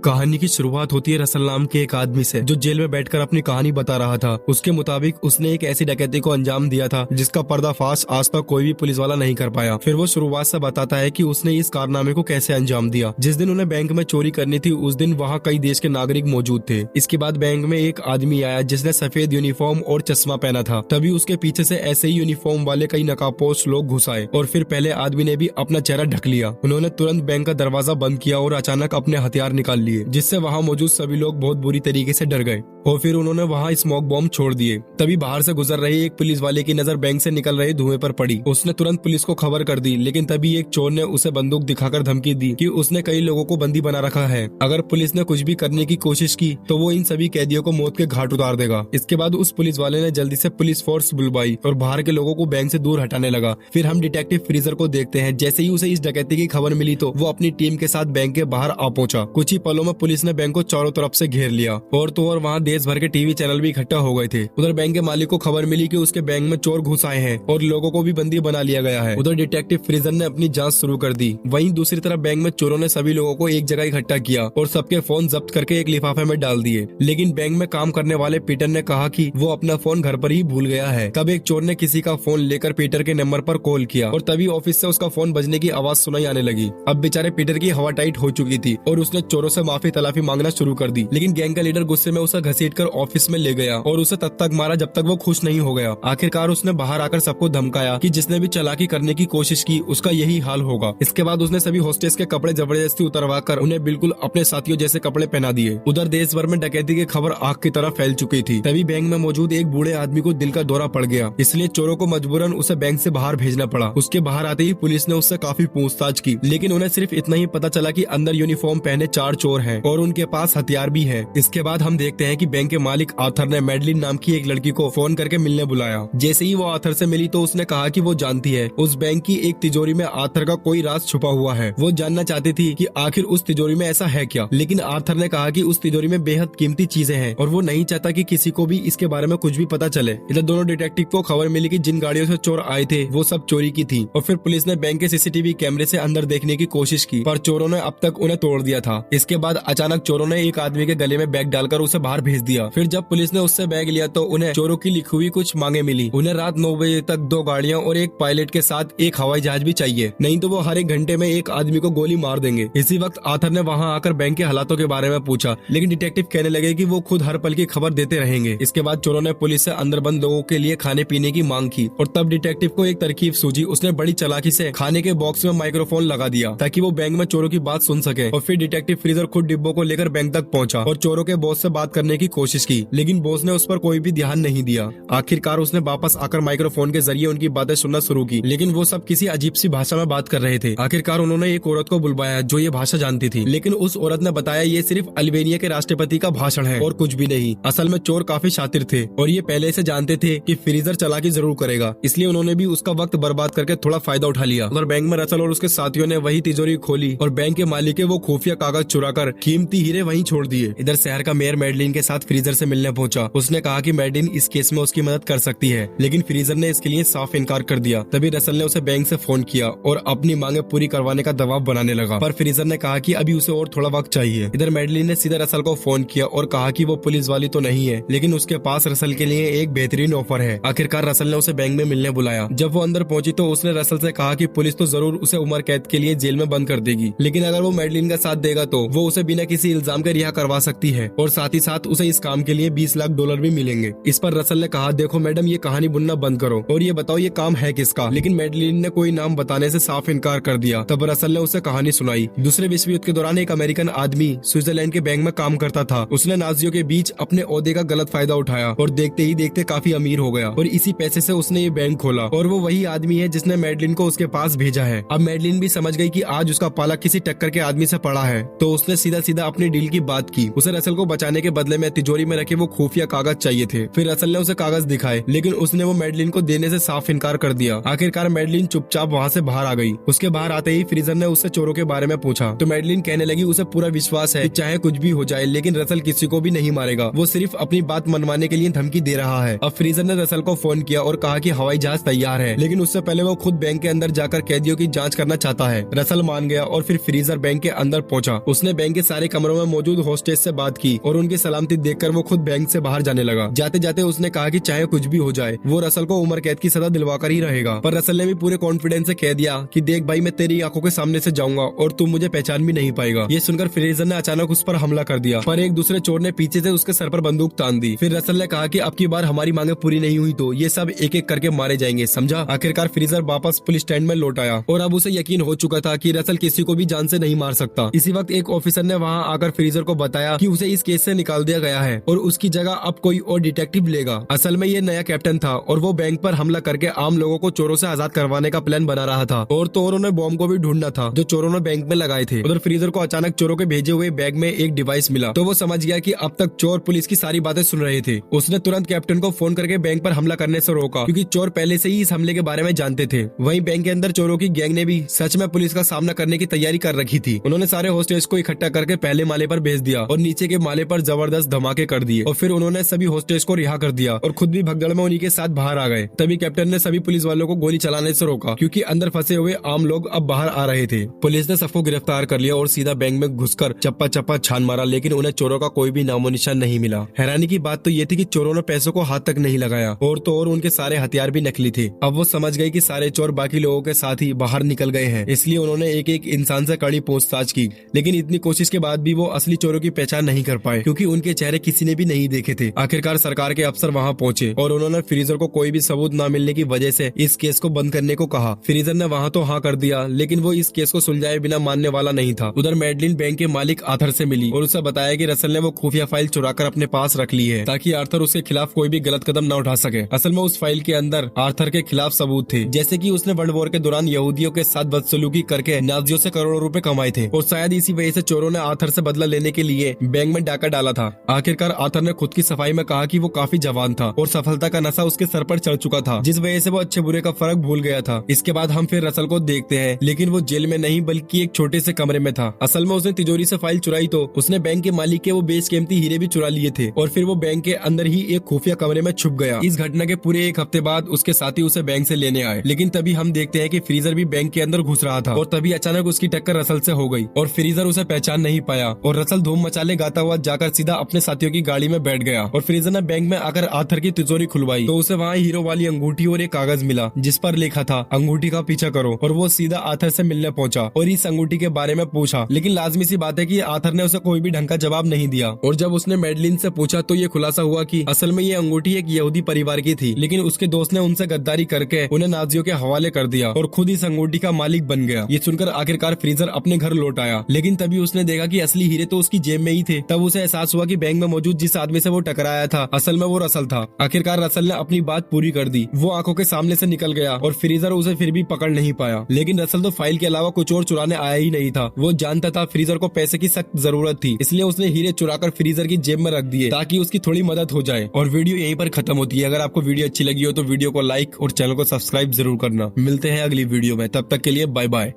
कहानी की शुरुआत होती है रसल नाम के एक आदमी से, जो जेल में बैठकर अपनी कहानी बता रहा था। उसके मुताबिक उसने एक ऐसी डकैती को अंजाम दिया था जिसका पर्दाफाश आज तक कोई भी पुलिस वाला नहीं कर पाया। फिर वो शुरुआत से बताता है कि उसने इस कारनामे को कैसे अंजाम दिया। जिस दिन उन्हें बैंक में चोरी करनी थी उस दिन वहाँ कई देश के नागरिक मौजूद थे। इसके बाद बैंक में एक आदमी आया जिसने सफेद यूनिफॉर्म और चश्मा पहना था। तभी उसके पीछे से ऐसे ही यूनिफॉर्म वाले कई नकाबपोश लोग घुस आए और फिर पहले आदमी ने भी अपना चेहरा ढक लिया। उन्होंने तुरंत बैंक का दरवाजा बंद किया और अचानक अपने हथियार निकाल लिए, जिससे वहाँ मौजूद सभी लोग बहुत बुरी तरीके से डर गए और फिर उन्होंने वहाँ स्मोक बॉम्ब छोड़ दिए। तभी बाहर से गुजर रहे एक पुलिस वाले की नजर बैंक से निकल रहे धुएं पर पड़ी। उसने तुरंत पुलिस को खबर कर दी, लेकिन तभी एक चोर ने उसे बंदूक दिखाकर धमकी दी कि उसने कई लोगों को बंदी बना रखा है। अगर पुलिस ने कुछ भी करने की कोशिश की तो वो इन सभी कैदियों को मौत के घाट उतार देगा। इसके बाद उस पुलिस वाले ने जल्दी से पुलिस फोर्स बुलवाई और बाहर के लोगों को बैंक से दूर हटाने लगा। फिर हम डिटेक्टिव फ्रीजर को देखते हैं। जैसे ही उसे इस डकैती की खबर मिली तो वो अपनी टीम के साथ बैंक के बाहर आ पहुंचा। कुछ ही पलों में पुलिस ने बैंक को चारों तरफ से घेर लिया और तो और वहाँ देश भर के टीवी चैनल भी इकट्ठा हो गए थे। उधर बैंक के मालिक को खबर मिली कि उसके बैंक में चोर घुस आए हैं और लोगों को भी बंदी बना लिया गया है। उधर डिटेक्टिव फ्रीजर ने अपनी जांच शुरू कर दी। वहीं दूसरी तरफ बैंक में चोरों ने सभी लोगों को एक जगह इकट्ठा किया और सबके फोन जब्त करके एक लिफाफे में डाल दिए। लेकिन बैंक में काम करने वाले पीटर ने कहा कि वो अपना फोन घर पर ही भूल गया है। तब एक चोर ने किसी का फोन लेकर पीटर के नंबर पर कॉल किया और तभी ऑफिस से उसका फोन बजने की आवाज सुनाई आने लगी। अब बेचारे पीटर की हवा टाइट हो चुकी थी और उसने चोरों से माफी तलाफी मांगना शुरू कर दी। लेकिन गैंग का लीडर गुस्से में उसे घसीटकर ऑफिस में ले गया और उसे तब तक मारा जब तक वो खुश नहीं हो गया। आखिरकार उसने बाहर आकर सबको धमकाया कि जिसने भी चालाकी करने की कोशिश की उसका यही हाल होगा। इसके बाद उसने सभी होस्टेस के कपड़े जबरदस्ती उतरवाकर उन्हें बिल्कुल अपने साथियों जैसे कपड़े पहना दिए। उधर देश भर में डकैती की खबर आग की तरह फैल चुकी थी। तभी बैंक में मौजूद एक बूढ़े आदमी को दिल का दौरा पड़ गया, इसलिए चोरों को मजबूरन उसे बैंक से बाहर भेजना पड़ा। उसके बाहर आते ही पुलिस ने उससे काफी पूछताछ की, लेकिन उन्हें सिर्फ इतना ही पता चला कि अंदर यूनिफॉर्म पहने 4 चोर हैं और उनके पास हथियार भी है। इसके बाद हम देखते हैं कि बैंक के मालिक आर्थर ने मैडलिन नाम की एक लड़की को फोन करके मिलने बुलाया। जैसे ही वो आर्थर से मिली तो उसने कहा कि वो जानती है उस बैंक की एक तिजोरी में आर्थर का कोई राज छुपा हुआ है। वो जानना चाहती थी कि आखिर उस तिजोरी में ऐसा है क्या, लेकिन आर्थर ने कहा कि उस तिजोरी में बेहद कीमती चीजें हैं और वो नहीं चाहता कि किसी को भी इसके बारे में कुछ भी पता चले। इधर दोनों डिटेक्टिव को खबर मिली कि जिन गाड़ियों से चोर आए थे वो सब चोरी की थी और फिर पुलिस ने बैंक के सीसीटीवी कैमरे से अंदर देखने की कोशिश की, पर चोरों ने अब तक उन्हें तोड़ दिया था। इसके बाद अचानक चोरों ने एक आदमी के गले में बैग डालकर उसे बाहर भेज दिया। फिर जब पुलिस ने उससे बैग लिया तो उन्हें चोरों की लिखी हुई कुछ मांगे मिली। उन्हें रात 9 बजे तक 2 गाड़ियां और एक पायलट के साथ एक हवाई जहाज भी चाहिए, नहीं तो वो हर एक घंटे में एक आदमी को गोली मार देंगे। इसी वक्त आर्थर ने वहां आकर बैंक के हालातों के बारे में पूछा, लेकिन डिटेक्टिव कहने लगे कि वो खुद हर पल की खबर देते रहेंगे। इसके बाद चोरों ने पुलिस से अंदर बंद लोगों के लिए खाने पीने की मांग की और तब डिटेक्टिव को एक तरकीब सूझी। उसने बड़ी चालाकी से खाने के बॉक्स में माइक्रोफोन लगा दिया ताकि वो बैंक में चोरों की बात सुन सके और फिर डिटेक्टिव फ्रीजर खुद डिब्बों को लेकर बैंक तक पहुंचा और चोरों के बॉस से बात करने की कोशिश की, लेकिन बॉस ने उस पर कोई भी ध्यान नहीं दिया। आखिरकार उसने वापस आकर माइक्रोफोन के जरिए उनकी बातें सुनना शुरू की, लेकिन वो सब किसी अजीब सी भाषा में बात कर रहे थे। आखिरकार उन्होंने एक औरत को बुलवाया जो ये भाषा जानती थी, लेकिन उस औरत ने बताया ये सिर्फ अल्बानिया के राष्ट्रपति का भाषण है और कुछ भी नहीं। असल में चोर काफी शातिर थे और ये पहले से जानते थे कि फ्रीजर चालाकी जरूर करेगा, इसलिए उन्होंने भी उसका वक्त बर्बाद करके थोड़ा फायदा उठा लिया। उधर बैंक में रसल और उसके साथियों ने वही तिजोरी खोली और बैंक के मालिक के वो खुफिया कागज चुराकर कीमती हीरे वहीं छोड़ दिए। इधर शहर का मेयर मैडलिन के साथ फ्रीजर से मिलने पहुंचा। उसने कहा कि मैडलिन इस केस में उसकी मदद कर सकती है, लेकिन फ्रीजर ने इसके लिए साफ इनकार कर दिया। तभी रसल ने उसे बैंक से फोन किया और अपनी मांगे पूरी करवाने का दबाव बनाने लगा, पर फ्रीजर ने कहा कि अभी उसे और थोड़ा वक्त चाहिए। इधर मैडलिन ने सीधा रसल को फोन किया और कहा कि वो पुलिस वाली तो नहीं है, लेकिन उसके पास रसल के लिए एक बेहतरीन ऑफर है। आखिरकार रसल ने उसे बैंक में मिलने बुलाया। जब वो अंदर पहुंची तो उसने रसल से कहा कि पुलिस तो जरूर उसे उम्र कैद के लिए जेल में बंद कर देगी, लेकिन अगर वो मैडलिन का साथ देगा तो वो उसे बिना किसी इल्जाम के रिहा करवा सकती है और साथ ही साथ उसे इस काम के लिए $20 लाख भी मिलेंगे। इस पर रसल ने कहा, देखो मैडम, ये कहानी बुनना बंद करो और ये बताओ ये काम है किसका। लेकिन मैडलिन ने कोई नाम बताने से साफ इनकार कर दिया। तब रसल ने उसे कहानी सुनाई। दूसरे विश्व युद्ध के दौरान एक अमेरिकन आदमी स्विट्जरलैंड के बैंक में काम करता था। उसने नाजियों के बीच अपने ओहदे का गलत फायदा उठाया और देखते ही देखते काफी अमीर हो गया और इसी पैसे से उसने ये बैंक खोला और वो वही आदमी है जिसने मैडलिन को उसके पास भेजा है। अब मैडलिन भी समझ गई कि आज उसका पाला किसी टक्कर के आदमी से पड़ा है, तो उसने सीधा सीधा अपनी डील की बात की। उसे रसल को बचाने के बदले में तिजोरी में रखे वो खुफिया कागज चाहिए थे। फिर रसल ने उसे कागज दिखाए, लेकिन उसने वो मैडलिन को देने से साफ इनकार कर दिया। आखिरकार मैडलिन चुपचाप वहाँ से बाहर आ गई। उसके बाहर आते ही फ्रीजर ने उससे चोरों के बारे में पूछा तो मैडलिन कहने लगी उसे पूरा विश्वास है कि चाहे कुछ भी हो जाए लेकिन रसल किसी को भी नहीं मारेगा, वो सिर्फ अपनी बात मनवाने के लिए धमकी दे रहा है। अब फ्रीजर ने रसल को फोन किया और कहा कि हवाई जहाज तैयार है, लेकिन उससे पहले वो खुद बैंक के अंदर जाकर कैदियों की जांच करना चाहता है। रसल मान गया और फिर फ्रीजर बैंक के अंदर पहुंचा। उसने बैंक के सारे कमरों में मौजूद होस्टेस से बात की और उनकी सलामती देखकर वो खुद बैंक से बाहर जाने लगा। जाते जाते उसने कहा कि चाहे कुछ भी हो जाए वो रसल को उम्र कैद की सजा दिलवाकर ही रहेगा। पर रसल ने भी पूरे कॉन्फिडेंस से कह दिया कि देख भाई, मैं तेरी आंखों के सामने से जाऊंगा और तुम मुझे पहचान भी नहीं पाएगा। ये सुनकर फ्रीजर ने अचानक उस पर हमला कर दिया, पर एक दूसरे चोर ने पीछे से उसके सर पर बंदूक तान दी। फिर रसल ने कहा कि अब की बार हमारी मांगे पूरी नहीं हुई तो ये सब एक एक करके मारे जाएंगे, समझा। आखिरकार फ्रीजर वापस पुलिस स्टैंड में लौट आया और अब उसे यकीन हो चुका था कि रसल किसी को भी जान से नहीं मार सकता। इसी वक्त एक ऑफिसर ने वहाँ आकर फ्रीजर को बताया कि उसे इस केस से निकाल दिया गया है और उसकी जगह अब कोई और डिटेक्टिव लेगा। असल में ये नया कैप्टन था और वो बैंक पर हमला करके आम लोगों को चोरों से आजाद करवाने का प्लान बना रहा था। और तो और उन्हें बॉम्ब को भी ढूंढना था जो चोरों ने बैंक में लगाए थे। उधर फ्रीजर को अचानक चोरों के भेजे हुए बैग में एक डिवाइस मिला तो वो समझ गया कि अब तक चोर पुलिस की सारी बातें सुन रहे थे। उसने तुरंत कैप्टन को फोन करके बैंक पर हमला करने से रोका, क्योंकि चोर पहले से ही इस हमले के बारे में जानते थे। वहीं बैंक के अंदर चोरों की गैंग ने भी सच में पुलिस का सामना करने की तैयारी कर रखी थी। उन्होंने सारे होस्टेस को इकट्ठा करके पहले माले पर भेज दिया और नीचे के माले पर जबरदस्त धमाके कर दिए और फिर उन्होंने सभी होस्टेस को रिहा कर दिया और खुद भी भगदड़ में उन्हीं के साथ बाहर आ गए। तभी कैप्टन ने सभी पुलिस वालों को गोली चलाने से रोका, क्योंकि अंदर फंसे हुए आम लोग अब बाहर आ रहे थे। पुलिस ने सबको गिरफ्तार कर लिया और सीधा बैंक में घुसकर चप्पा चप्पा छान मारा, लेकिन उन्हें चोरों का कोई भी नामो निशान नहीं मिला। हैरानी की बात तो ये थी कि चोरों ने पैसों को हाथ तक नहीं लगाया और तो और उनके सारे हथियार भी नकली थे। अब वो समझ गए कि सारे चोर बाकी लोगों के साथ ही बाहर निकल गए हैं, इसलिए उन्होंने एक एक इंसान से कड़ी पूछताछ की। लेकिन इतनी कोशिश के बाद भी वो असली चोरों की पहचान नहीं कर पाए, क्योंकि उनके चेहरे किसी ने भी नहीं देखे थे। आखिरकार सरकार के अफसर वहाँ पहुँचे और उन्होंने फ्रीजर को कोई भी सबूत न मिलने की वजह से इस केस को बंद करने को कहा। फ्रीजर ने वहाँ तो हाँ कर दिया, लेकिन वो इस केस को सुलझाए बिना मानने वाला नहीं था। उधर मैडलिन बैंक के मालिक आर्थर से मिली और उसे बताया कि रसल ने वो खुफिया फाइल चुराकर अपने पास रख ली है, ताकि आर्थर उसके खिलाफ कोई भी गलत कदम न उठा सके। असल में उस फाइल के अंदर आर्थर के खिलाफ सबूत थे, जैसे कि उसने वर्ल्ड वॉर के दौरान यहूदियों के साथ बदसलूकी करके नाजियों से करोड़ों रुपए कमाए थे और शायद इसी वजह से चोरों ने आर्थर से बदला लेने के लिए बैंक में डाका डाला था। आखिरकार आर्थर ने खुद की सफाई में कहा कि वो काफी जवान था और सफलता का नशा उसके सर पर चढ़ चुका था, जिस वजह से वो अच्छे बुरे का फर्क भूल गया था। इसके बाद हम फिर रसल को देखते हैं, लेकिन वो जेल में नहीं बल्कि एक छोटे से कमरे में था। असल में उसने तिजोरी से फाइल चुराई तो उसने बैंक के मालिक के वो बेस कीमती हीरे भी चुरा लिए थे और फिर वो बैंक के अंदर ही एक खुफिया कमरे में छुप गया। इस घटना के पूरे एक हफ्ते बाद उसके साथी उसे बैंक से लेने आए, लेकिन तभी हम देखते हैं कि फ्रीजर भी बैंक के अंदर घुस रहा था और तभी अचानक उसकी टक्कर रसल से हो गई और फ्रीजर उसे पहचान नहीं पाया और रसल धूम मचाले गाता हुआ जाकर सीधा अपने साथियों की गाड़ी में बैठ गया। और फ्रीजर ने बैंक में आकर आर्थर की तिजोरी खुलवाई तो उसे वहाँ हीरो वाली अंगूठी और एक कागज मिला जिस पर लिखा था अंगूठी का पीछा करो, और वो सीधा आर्थर से मिलने पहुंचा और इस अंगूठी के बारे में पूछा। लेकिन लाजमी सी बात है कि आर्थर ने उसे कोई भी ढंग का जवाब नहीं दिया और जब उसने मैडलिन से पूछा तो ये खुलासा हुआ कि असल में ये अंगूठी एक यहूदी परिवार की थी, लेकिन उसके दोस्त ने उनसे गद्दारी करके उन्हें नाजियों के हवाले कर दिया और खुद इस अंगूठी का मालिक बन गया। ये सुनकर आखिरकार फ्रीजर अपने घर लौट आया, लेकिन तभी उसने देखा कि असली हीरे तो उसकी जेब में ही थे। तब उसे एहसास हुआ कि बैंक में मौजूद जिस आदमी से वो टकराया था असल में वो रसल था। आखिरकार रसल ने अपनी बात पूरी कर दी, वो आंखों के सामने से निकल गया और फ्रीजर उसे फिर भी पकड़ नहीं पाया। लेकिन रसल तो फाइल के अलावा कुछ और चुराने आया ही नहीं था। वो जानता था फ्रीजर को पैसे की सख्त जरूरत थी, इसलिए उसने हीरे चुराकर फ्रीजर की जेब में रख दिए ताकि उसकी थोड़ी मदद हो जाए। और वीडियो यहीं पर खत्म होती है। अगर आपको वीडियो अच्छी लगी हो तो वीडियो को लाइक और चैनल को सब्सक्राइब जरूर करना। मिलते हैं अगली वीडियो में, तब तक के लिए बाय बाय।